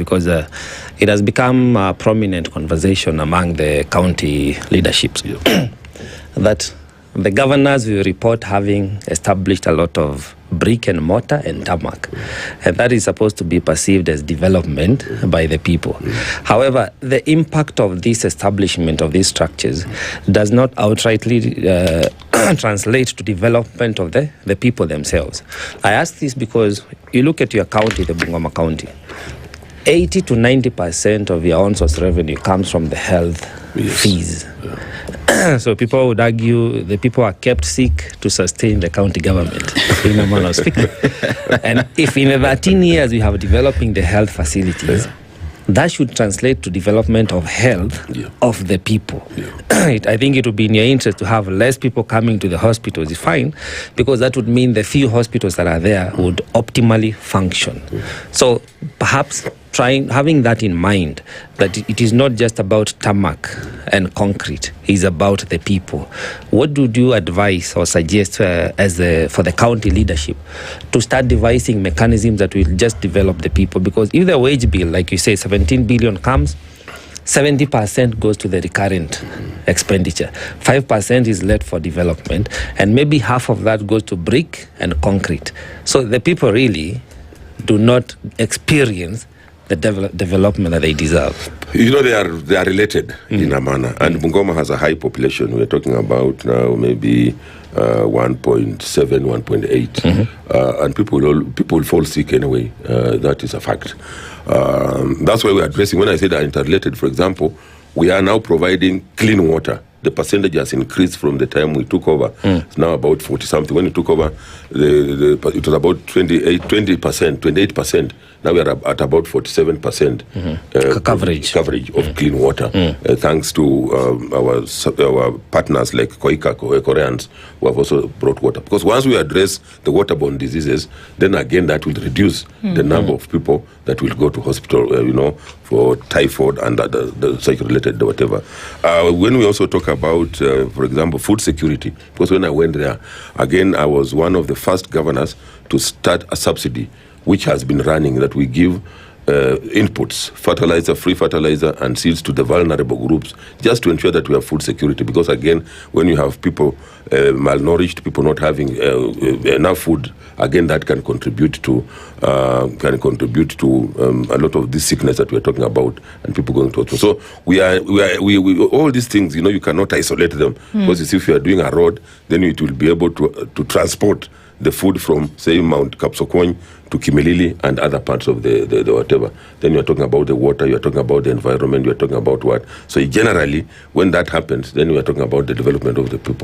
because it has become a prominent conversation among the county leaderships that the governors will report having established a lot of brick and mortar and tarmac, and that is supposed to be perceived as development by the people. However, the impact of this establishment of these structures does not outrightly translate to development of the people themselves. I ask this because you look at your county, the Bungoma County, 80 to 90% of your own source revenue comes from the health fees. So people would argue the people are kept sick to sustain the county government, in a manner of speaking. And if in 13 years we have developing the health facilities, that should translate to development of health of the people. I think it would be in your interest to have less people coming to the hospitals. It's fine, because that would mean the few hospitals that are there would optimally function. So perhaps having that in mind, that it is not just about tarmac and concrete, it's about the people. What would you advise or suggest for the county leadership to start devising mechanisms that will just develop the people? Because if the wage bill, like you say, 17 billion comes, 70% goes to the recurrent expenditure, 5% is left for development, and maybe half of that goes to brick and concrete. So the people really do not experience the development that they deserve. You know, they are related in a manner. And Bungoma has a high population. We're talking about now maybe 1.7, 1.8. And people fall sick anyway. That is a fact. That's why we're addressing, when I said are interrelated, for example, we are now providing clean water. The percentage has increased from the time we took over. It's now about 40-something. When we took over, it was about 28%. Now we are at about 47% coverage of clean water, thanks to our partners like Koreans, who have also brought water. Because once we address the waterborne diseases, then again that will reduce the number of people that will go to hospital, for typhoid and the psych-related whatever. When we also talk about, for example, food security, because when I went there, again, I was one of the first governors to start a subsidy which has been running, that we give inputs, fertilizer, free fertilizer, and seeds to the vulnerable groups, just to ensure that we have food security. Because again, when you have people malnourished, people not having enough food, again that can contribute to a lot of this sickness that we're talking about, and people going to hospital. So we all these things, you cannot isolate them, because if you are doing a road, then it will be able to transport the food from, say, Mount Kapsokony to Kimilili and other parts of the whatever. Then you're talking about the water, you're talking about the environment, you're talking about what. So generally, when that happens, then we are talking about the development of the people.